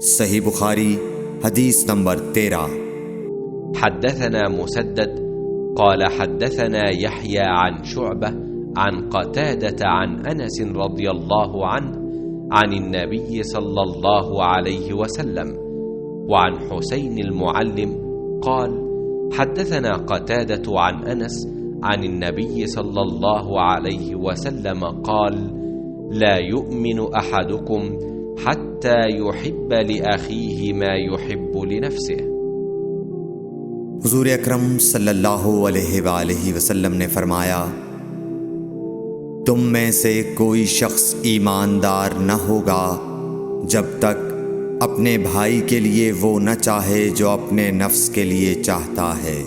صحیح بخاری حدیث نمبر 13۔ حدثنا مسدد قال حدثنا يحيى عن شعبة عن قتادة عن أنس رضي الله عنه عن النبي صلى الله عليه وسلم وعن حسين المعلم قال حدثنا قتادة عن أنس عن النبي صلى الله عليه وسلم قال لا يؤمن أحدكم حتى يحب لأخيه ما يحب لنفسه۔ حضور اکرم صلی اللہ علیہ وآلہ وسلم نے فرمایا، تم میں سے کوئی شخص ایماندار نہ ہوگا جب تک اپنے بھائی کے لیے وہ نہ چاہے جو اپنے نفس کے لیے چاہتا ہے۔